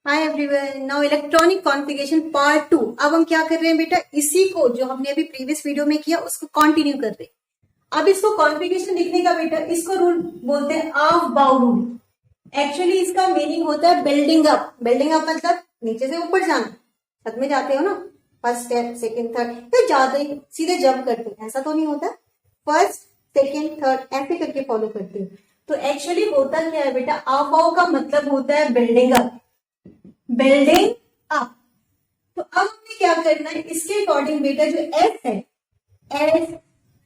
Hi everyone, now electronic configuration part 2। अब हम क्या कर रहे हैं बेटा, इसी को जो हमने अभी प्रीवियस वीडियो में किया उसको कंटिन्यू कर रहे हैं। अब इसको कॉन्फ़िगरेशन लिखने का बेटा, इसको रूल बोलते हैं ऑफ बाउ रूल। एक्चुअली इसका मीनिंग होता है बिल्डिंग अप। बिल्डिंग अप मतलब नीचे से ऊपर जाना। छत में जाते हो ना, फर्स्ट स्टेप सेकेंड थर्ड, तो जाते ही सीधे जंप करते हैं, ऐसा तो नहीं होता। फर्स्ट सेकेंड थर्ड ऐसे करके फॉलो करते हैं। तो एक्चुअली होता क्या है बेटा, ऑफ बाउ का मतलब होता है बिल्डिंग अप। Building up. तो अब हमें क्या करना है, इसके अकॉर्डिंग बेटा जो एस है, एस,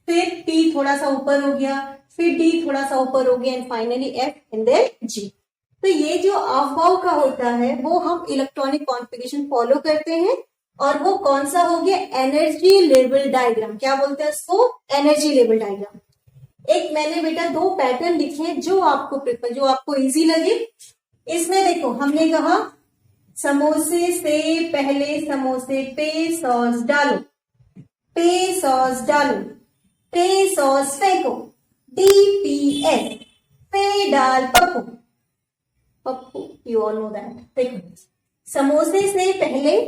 फिर टी थोड़ा सा ऊपर हो गया, फिर डी थोड़ा सा ऊपर हो गया, and finally F and then G. तो ये जो ऑफ बाउ का होता है वो हम इलेक्ट्रॉनिक कॉन्फ़िगरेशन फॉलो करते हैं। और वो कौन सा हो गया, एनर्जी लेवल डायग्राम। क्या बोलते हैं इसको, एनर्जी लेवल डायग्राम। एक मैंने बेटा दो पैटर्न लिखे जो आपको इजी लगे। इसमें देखो हमने कहा समोसे से पहले समोसे पे सॉस डालो, पे सॉस डालो, पे सॉस फेंको, DPS, पे डाल Pappu, Pappu you all know that. देखो समोसे से पहले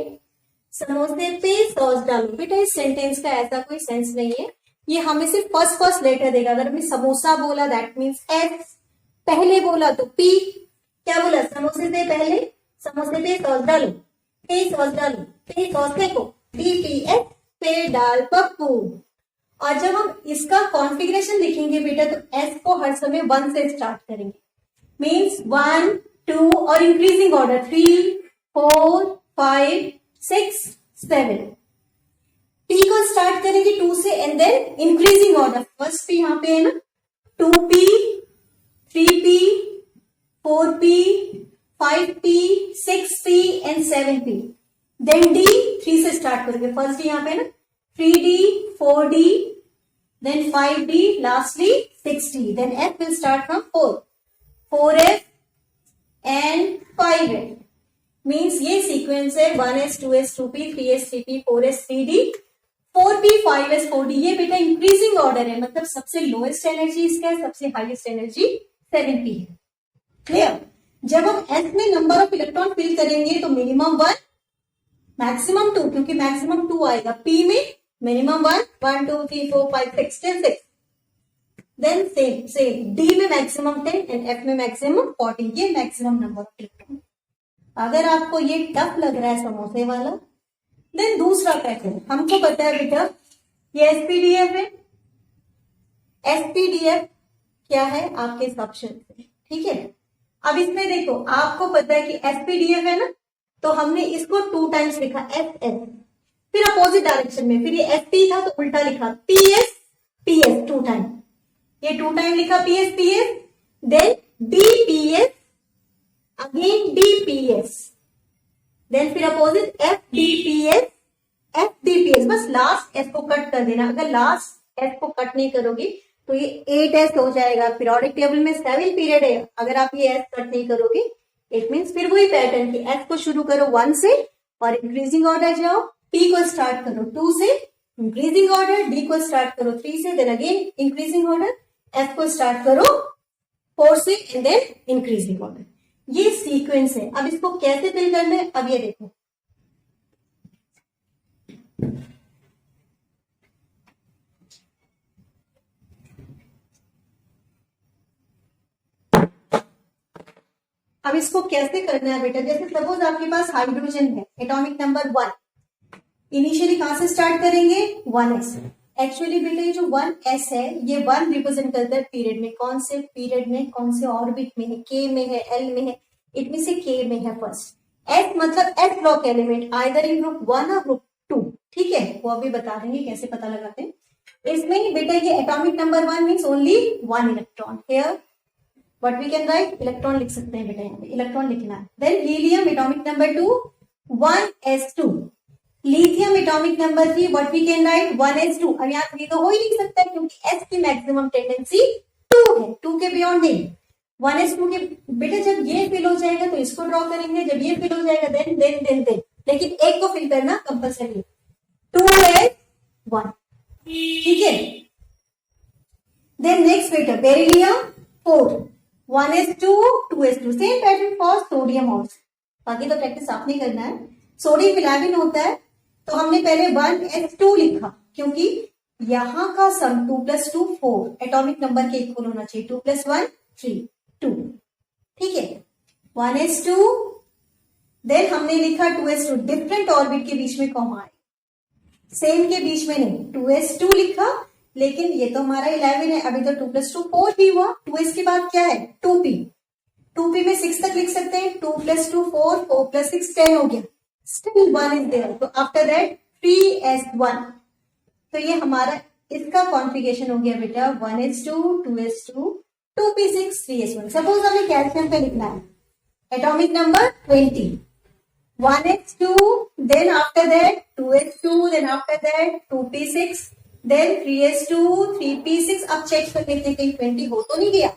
समोसे पे सॉस डालो। बेटा इस सेंटेंस का ऐसा कोई सेंस नहीं है, ये हमें सिर्फ फर्स्ट लेटर देगा। अगर हमने समोसा बोला दैट मीन्स एस, पहले बोला तो पी। क्या बोला, समोसे से पहले समोसे पे सॉस डालो, पे सॉस डालो, पे सॉस फेंको, DPS, पे डाल पप्पू। और जब हम इसका कॉन्फ़िगरेशन लिखेंगे बेटा तो एस को हर समय 1 से स्टार्ट करेंगे, मीन्स 1 2 और इंक्रीजिंग ऑर्डर 3 4 5 6 7। पी को स्टार्ट करेंगे 2 से and then increasing order. First P यहाँ पे है ना, 2P, 3P, 4P, 5P, 6P and 7P। Then D 3 से स्टार्ट करेंगे। फर्स्ट D यहाँ पे ना 3D, 4D, then 5D, lastly 6D। Then F will start from 4F and 5F। Means ये सीक्वेंस है 1S, 2S, 2P, 3S, 3P, 4S, 3D, 4P, 5S, 4D। ये बेटा increasing order है, मतलब सबसे लोएस्ट एनर्जी इसका है, सबसे हाईएस्ट एनर्जी 7P है। क्लियर। जब हम S में नंबर ऑफ इलेक्ट्रॉन फिल करेंगे तो मिनिमम 1 मैक्सिमम 2, क्योंकि मैक्सिमम 2 आएगा। P में मिनिमम 1 1 2 3 4 5 6 10 6। देन सेम D में मैक्सिमम 10 एंड F में मैक्सिमम 40। ये मैक्सिमम नंबर ऑफ इलेक्ट्रॉन। अगर आपको ये टफ लग रहा है समोसे वाला, देन दूसरा पैटर्न हमको पता है बेटा, ये SPDF है। SPDF क्या है आपके ऑप्शन से, ठीक है। अब इसमें देखो आपको पता है कि SPDF है ना, तो हमने इसको 2 टाइम्स लिखा SS, फिर अपोजिट डायरेक्शन में, फिर ये SP था तो उल्टा लिखा PS PS 2 टाइम। ये 2 टाइम लिखा PS PS, then DPS, again DPS, then फिर अपोजिट FDPS FDPS। बस लास्ट S को कट कर देना। अगर लास्ट S को कट नहीं करोगे तो ये 8S हो जाएगा। पीरियोडिक टेबल में 7 पीरियड है, अगर आप ये S कट नहीं करोगे इट मीन्स फिर वही पैटर्न कि S को शुरू करो 1 से और इंक्रीजिंग ऑर्डर जाओ, P को स्टार्ट करो 2 से, इंक्रीजिंग ऑर्डर, D को स्टार्ट करो 3 से, then again increasing order, F को स्टार्ट करो 4 से एंड देन इंक्रीजिंग ऑर्डर। ये सीक्वेंस है। अब इसको कैसे फिल करना है, अब ये देखो। अब इसको कैसे करना है बेटा, जैसे सपोज आपके पास हाइड्रोजन है, एटॉमिक नंबर 1। इनिशियली कहां से स्टार्ट करेंगे, 1S। एक्चुअली बेटा ये जो 1S है, ये 1 रिप्रेजेंट करता है पीरियड में। कौन से पीरियड में, कौन से ऑर्बिट में है, K में है, L में है, इनमें से K में है फर्स्ट। S मतलब S block element, either in group 1 और ग्रुप 2, ठीक है। वो अभी बता देंगे कैसे पता लगाते हैं। इसमें बेटा ये atomic number 1 means only 1 electron. Here what we can write, electron लिख सकते हैं बेटा, यहाँ पे इलेक्ट्रॉन लिखना है। Then helium atomic number 2 1s2, lithium atomic number 3 what we can write 1s2। अब यहाँ 3 तो हो ही नहीं सकता क्योंकि S की मैक्सिमम टेंडेंसी 2 है, 2 के बियॉन्ड नहीं। 1s2 के बेटा जब ये फिल हो जाएगा तो इसको ड्रॉ करेंगे, जब ये फिल हो जाएगा देन लेकिन एक को फिल करना कंपल्सरी, 2s1, ठीक है। देन नेक्स्ट बेटा beryllium 4 1s2 2s2, same pattern for sodium also. बाकी तो प्रैक्टिस आपने करना है। सोडियम फिलामिन होता है तो हमने पहले 1s2 लिखा, क्योंकि यहां का सम 2 + 2 4 एटॉमिक नंबर के इक्वल होना चाहिए। 2 + 1 3 2, ठीक है। 1s2, देन हमने लिखा 2s2, डिफरेंट ऑर्बिट के बीच में कॉमा है, सेम के बीच में नहीं। 2s2 लिखा, लेकिन ये तो हमारा 11 है, अभी तो 2 + 2 4 ही हुआ। 2s के बाद क्या है 2p, 2p में 6 तक लिख सकते हैं। 2 + 2 4, 4 + 6 10 हो गया, स्टिल 1 इज देयर, तो आफ्टर दैट 3s1। तो ये हमारा इसका कॉन्फ़िगरेशन हो गया बेटा 1s2 2s2 2p6 3s1। Suppose हमें कैल्शियम पे लिखना है, atomic number 20, 1s2, then after that 2s2, then after that 2p6, then 3s2 3p6। अब चेक कर लेते हैं कहीं 20 हो तो नहीं गया।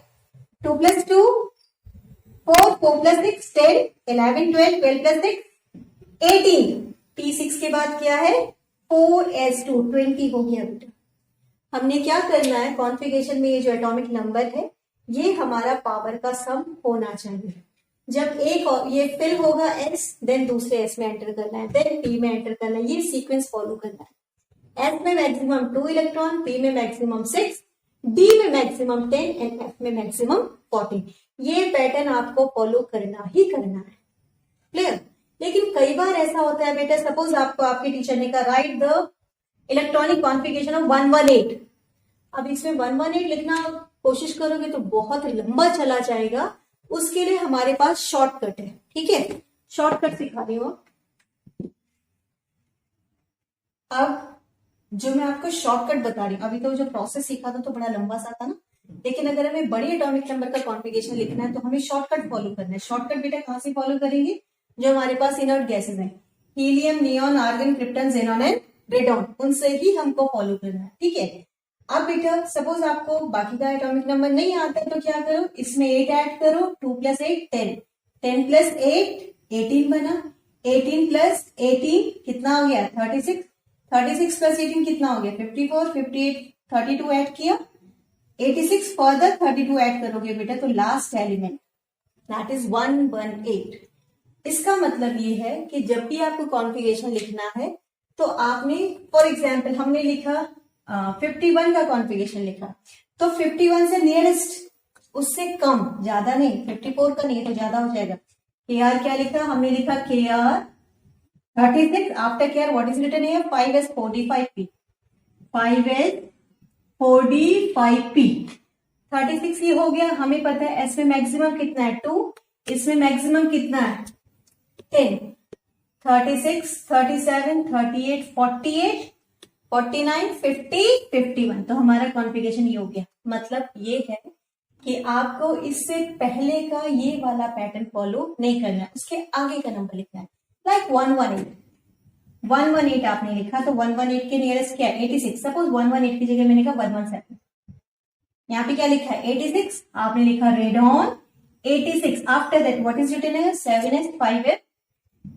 2 + 2 4, 4 + 6 10 11 12 12 + 6 18, p6 के बाद क्या है 4s2 20 हो गया बेटा। हमने क्या करना है कॉन्फ़िगरेशन में, ये जो एटॉमिक नंबर है ये हमारा पावर का सम होना चाहिए। जब एक ये फिल होगा s, देन दूसरे s में एंटर करना है, देन p में एंटर करना है, ये सीक्वेंस फॉलो करना है। s में मैक्सिमम 2 इलेक्ट्रॉन, p में मैक्सिमम 6, d में मैक्सिमम 10 एंड f में मैक्सिमम 14। ये पैटर्न आपको फॉलो करना ही करना है, क्लियर। लेकिन कई बार ऐसा होता है बेटा, सपोज आपको आपके टीचर ने कहा right the electronic configuration of 118। अब इसमें 118 लिखना कोशिश करोगे तो बहुत लंबा चला जाएगा, उसके लिए हमारे पास शॉर्टकट है, ठीक है। शॉर्टकट सिखा रही हूं। अब जो मैं आपको शॉर्टकट बता रही हूँ, अभी तो जो प्रोसेस सीखा था तो बड़ा लंबा सा था ना, लेकिन अगर हमें बड़ी एटॉमिक नंबर का कॉन्फ़िगरेशन लिखना है तो हमें शॉर्टकट फॉलो करना है। शॉर्टकट बेटा कहां से फॉलो करेंगे, जो हमारे पास इनर्ट गैसेज है, helium neon argon krypton xenon and radon, उनसे ही हमको फॉलो करना है, ठीक है। अब बेटा सपोज आपको बाकी का एटॉमिक नंबर नहीं आता है तो क्या करो, इसमें 8 ऐड करो, 2 + 8 10, 10 + 8 18 बना, 18 + 18 कितना हो गया 36, 36 + 18 कितना हो गया 54, 58 32 ऐड किया, 86 फर्दर 32 ऐड करोगे बेटा तो लास्ट एलिमेंट दैट इज 118। इसका मतलब ये है कि जब भी आपको कॉन्फ़िगरेशन लिखना है तो आपने, फॉर एग्जाम्पल हमने लिखा 51 का कॉन्फ़िगरेशन लिखा, तो 51 से नियरेस्ट, उससे कम, ज्यादा नहीं, 54 का नहीं तो ज्यादा हो जाएगा। KR क्या लिखा, हमने लिखा KR 36, after KR what is written here 5s 45p, 5s 45p, 36 ये हो गया। हमें पता है S में मैक्सिमम कितना है 2, इसमें मैक्सिमम कितना है 10, 36 37 38 48 49 50 51, तो हमारा कॉन्फ़िगरेशन ये हो गया। मतलब ये है कि आपको इससे पहले का ये वाला पैटर्न फॉलो नहीं करना है, उसके आगे का नंबर लिखना है। लाइक 118 आपने लिखा तो 118 के नियरेस्ट क्या है 86, सपोज 118 की जगह मैंने कहा 117, यहाँ पे क्या लिखा है 86, आपने लिखा radon 86, after that what is written है 7s 5f,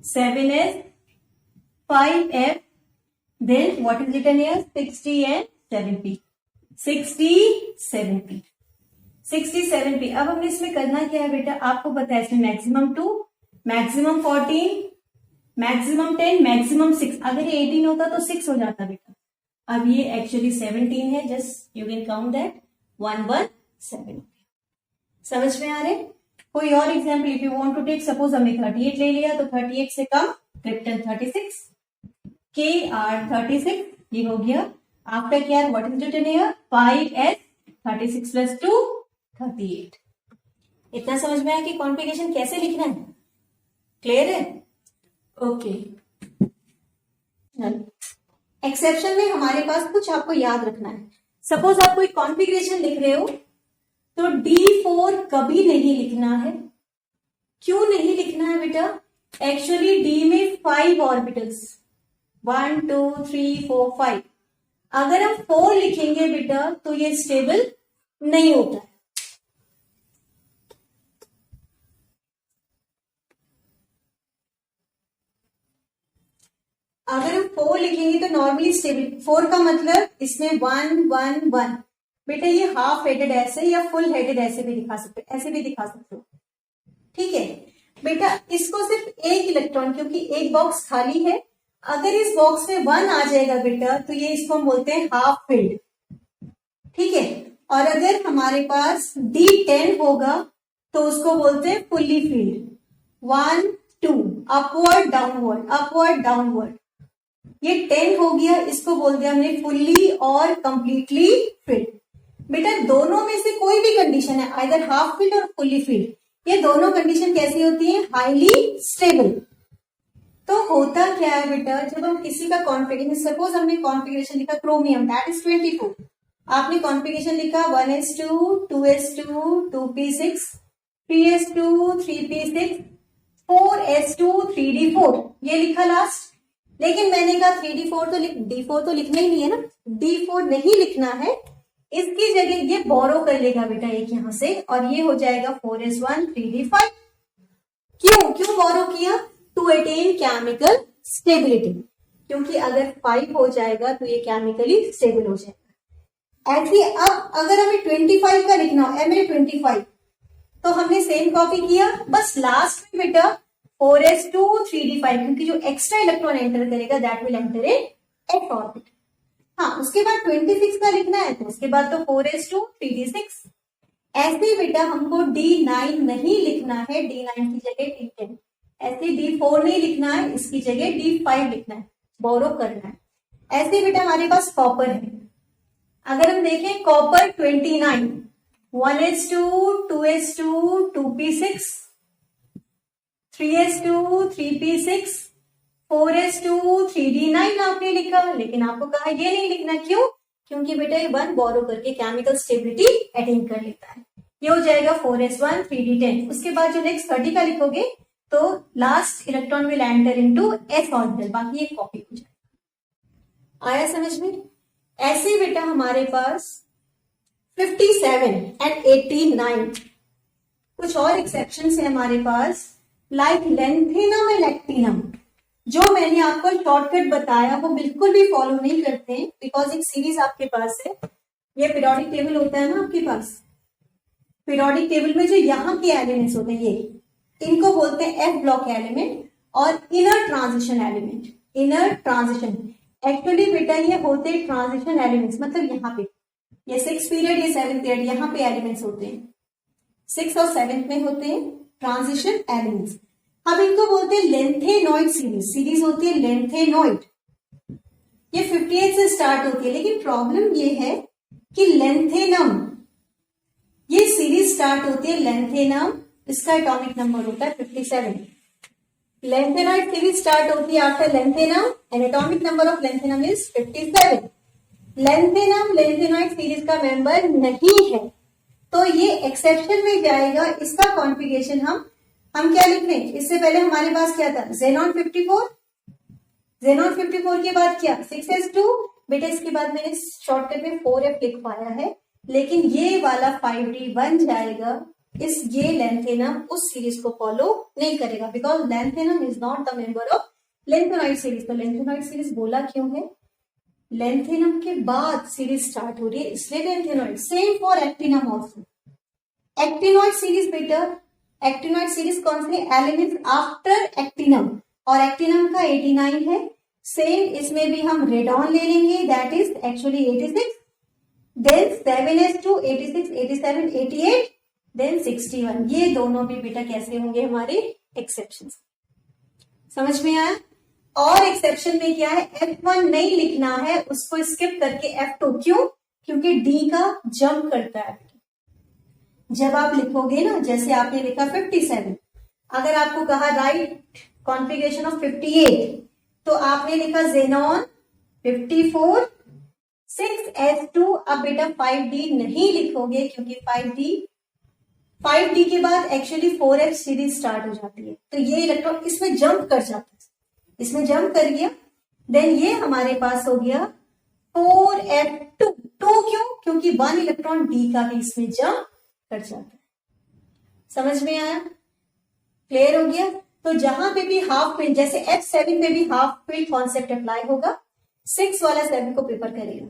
7s 5f, then what is written here 60 and 7p, 67p, 67p। अब हमने इसमें करना क्या है बेटा, आपको पता है इसमें मैक्सिमम 2, मैक्सिमम 14, मैक्सिमम 10, मैक्सिमम 6, अगर ये 18 होता तो 6 हो जाता बेटा, अब ये एक्चुअली 17 है, just you can count that 117। समझ में आ रहे। कोई और example if you want to take, suppose हमने 38 ले लिया तो 38 से कम क्रिप्टन 36, KR 36 ये हो गया, after KR what is written here 5s 36 + 2 38। इतना समझ में आया कि कॉन्फ़िगरेशन कैसे लिखना है, क्लियर है। ओके, एक्सेप्शन में हमारे पास कुछ आपको याद रखना है। सपोज आप कोई कॉन्फ़िगरेशन लिख रहे हो तो D4 कभी नहीं लिखना है। क्यों नहीं लिखना है बेटा, एक्चुअली D में 5 ऑर्बिटल्स 1 2 3 4 5, अगर हम 4 लिखेंगे बेटा तो ये स्टेबल नहीं होता है। अगर हम 4 लिखेंगे तो नॉर्मली स्टेबल, 4 का मतलब इसमें 1 1 1, बेटा ये हाफ हेडेड ऐसे या फुल हेडेड ऐसे भी दिखा सकते, ऐसे भी दिखा सकते हो, ठीक है। बेटा इसको सिर्फ एक इलेक्ट्रॉन, क्योंकि एक बॉक्स खाली है, अगर इस बॉक्स में 1 आ जाएगा बेटा तो ये इसको हम बोलते हैं हाफ फिल्ड, ठीक है। और अगर हमारे पास D10 होगा तो उसको बोलते हैं fully filled. 1 2 upward downward upward downward, ये 10 हो गया, इसको बोल दिया हमने फुल्ली और कंप्लीटली फिल्ड। बेटा दोनों में से कोई भी कंडीशन है, आइदर हाफ फिल्ड और फुल्ली फिल्ड, ये दोनों कंडीशन कैसी होती है, हाईली स्टेबल। तो होता क्या है बेटा, जब हम किसी का कॉन्फ़िगरेशन, सपोज हमने कॉन्फ़िगरेशन लिखा क्रोमियम दैट इज 24, आपने कॉन्फ़िगरेशन लिखा 1s2 2s2 2p6 3s2 3p6 4s2 3d4, ये लिखा लास्ट। लेकिन मैंने कहा 3d4 तो d4 तो लिखना ही नहीं है ना, d4 नहीं लिखना है, इसकी जगह ये बोरो कर लेगा बेटा एक यहां से, और ये हो जाएगा 4s1 3d5। क्यों बोरो किया, टू अटेन केमिकल स्टेबिलिटी, क्योंकि अगर 5 हो जाएगा तो ये केमिकली स्टेबल हो जाएगा। ऐसे अब अगर हमें 25 का लिखना हो, Ma25, तो हमने सेम कॉपी किया, बस लास्ट में बेटा 4s2 3d5, क्योंकि जो एक्स्ट्रा इलेक्ट्रॉन एंटर करेगा that will enter in s orbit. हाँ, उसके बाद 26 का लिखना है तो उसके बाद तो 4s2 3d6। ऐसे बेटा हमको D9 नहीं लिखना है, D9 की जगह D10, ऐसे D4 नहीं लिखना है, इसकी जगह D5 लिखना है, बोरो करना है। ऐसे बेटा हमारे पास कॉपर है, अगर हम देखें copper 29, 1s2 2s2 2p6 3s2 3p6 4s2 3d9 आपने लिखा, लेकिन आपको कहा ये नहीं लिखना, क्यों, क्योंकि बेटा ये 1 बोरो करके केमिकल स्टेबिलिटी अटेन कर लेता है। ये हो जाएगा 4s1 3d10। उसके बाद जो नेक्स्ट 30 का लिखोगे तो last electron will enter into s orbital, बाकी ये कॉपी हो जाएगा। आया समझ में। ऐसे बेटा हमारे पास 57 एंड 89 कुछ और एक्सेप्शन है हमारे पास, लाइक लेंथेनम एंड एक्टिनम। जो मैंने आपको शॉर्टकट बताया वो बिल्कुल भी फॉलो नहीं करते हैं, बिकॉज एक सीरीज आपके पास है, ये पीरियोडिक टेबल होता है ना आपके पास, पीरियोडिक टेबल में जो यहाँ के एलिमेंट्स होते हैं ये, इनको बोलते हैं एफ ब्लॉक एलिमेंट और inner transition element. Inner transition actually बेटा ये होते हैं ट्रांजिशन एलिमेंट्स, मतलब यहाँ पे ये 6 पीरियड ये 7 पीरियड यहाँ पे एलिमेंट्स होते हैं, 6 और 7 में होते हैं ट्रांजिशन एलिमेंट्स। हम इनको बोलते हैं लेंथेनॉइड सीरीज, सीरीज होती है लेंथेनॉइड, ये 58 से स्टार्ट होती है। लेकिन प्रॉब्लम ये है कि लेंथेनम, ये सीरीज स्टार्ट होती है लेंथेनम, इसका एटॉमिक नंबर होता है 57। लेंथेनॉइड सीरीज स्टार्ट होती है after lanthanum and atomic number of lanthanum is 57। Lanthanum lanthanoid series का मेंबर नहीं है, तो ये एक्सेप्शन में जाएगा। इसका कॉन्फ़िगरेशन हम क्या लिख रहे हैं, इससे पहले हमारे पास क्या था, जेनॉन 54, जेनॉन 54 के बाद क्या 6s2, बेटा इसके बाद मैंने शॉर्टकट में 4f लिख पाया है, लेकिन ये वाला 5d बन जाएगा। इस ये लेंथेनम उस सीरीज को फॉलो नहीं करेगा, because lanthanum is not the member of lanthanoid series. तो लेंथेनॉइड सीरीज बोला क्यों है, लेंथेनम के बाद सीरीज स्टार्ट हो रही है, इसलिए lanthanoid. Same for actinium also. Actinoid series बेटा, एक्टिनॉइड सीरीज कौन से, एलिमेंट्स आफ्टर एक्टिनम, और एक्टिनम का 89 है। सेम इसमें भी हम रेडॉन ले लेंगे, that is actually 86, then 7s2 86 87 88, then 61। ये दोनों भी बेटा कैसे होंगे हमारे एक्सेप्शन। समझ में आया। और एक्सेप्शन में क्या है, F1 नहीं लिखना है, उसको स्किप करके F2। क्यों, क्योंकि D का जंप करता है। जब आप लिखोगे ना, जैसे आपने लिखा 57, अगर आपको कहा राइट कॉन्फ़िगरेशन ऑफ 58, तो आपने लिखा जेनॉन 54 6s2। अब बेटा 5d नहीं लिखोगे, क्योंकि 5d के बाद एक्चुअली 4f सीरीज स्टार्ट हो जाती है, तो ये इलेक्ट्रॉन इसमें जंप कर जाता है, इसमें जंप कर गया, देन ये हमारे पास हो गया 4f2। 2 क्यों, क्योंकि 1 इलेक्ट्रॉन d का भी इसमें जंप कर जाता है। समझ में आया, क्लियर हो गया। तो जहां पे भी हाफ फिल्ड, जैसे F7 में भी हाफ फिल्ड कॉन्सेप्ट अप्लाई होगा, 6 वाला 7 को प्रिफर करेगा।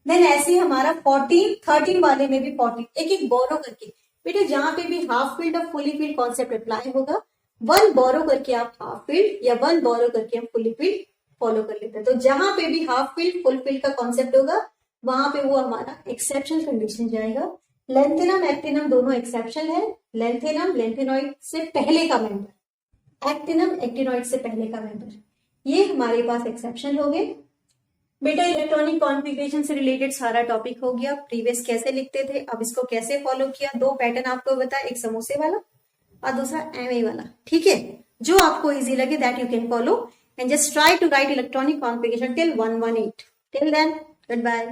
देन ऐसे ही हमारा 14 13 वाले में भी 14 एक एक बोरो करके बेटे, जहां पे भी हाफ फील्ड और फुली फील्ड कॉन्सेप्ट अप्लाई होगा वन बोरो करके आप हाफ फील्ड या वन बोरो करके हम फुली फील्ड फॉलो कर लेते हैं। तो जहां पे भी हाफ फील्ड फुल फील्ड का कॉन्सेप्ट होगा वहां पे वो हमारा एक्सेप्शन कंडीशन जाएगा। लेंथेनम एक्टिनम दोनों एक्सेप्शन है। लेंथेनम लेंथेनॉइड से पहले का मेंबर, एक्टिनम एक्टिनॉइड से पहले का मेंबर, ये हमारे पास एक्सेप्शन हो गए। बेटा इलेक्ट्रॉनिक कॉन्फ़िगरेशन से रिलेटेड सारा टॉपिक हो गया। प्रीवियस कैसे लिखते थे, अब इसको कैसे फॉलो किया, दो पैटर्न आपको बताया, एक समोसे वाला और दूसरा एमए वाला। ठीक है, जो आपको इजी लगे that you can follow and just try to write electronic configuration till 118। Till then good bye.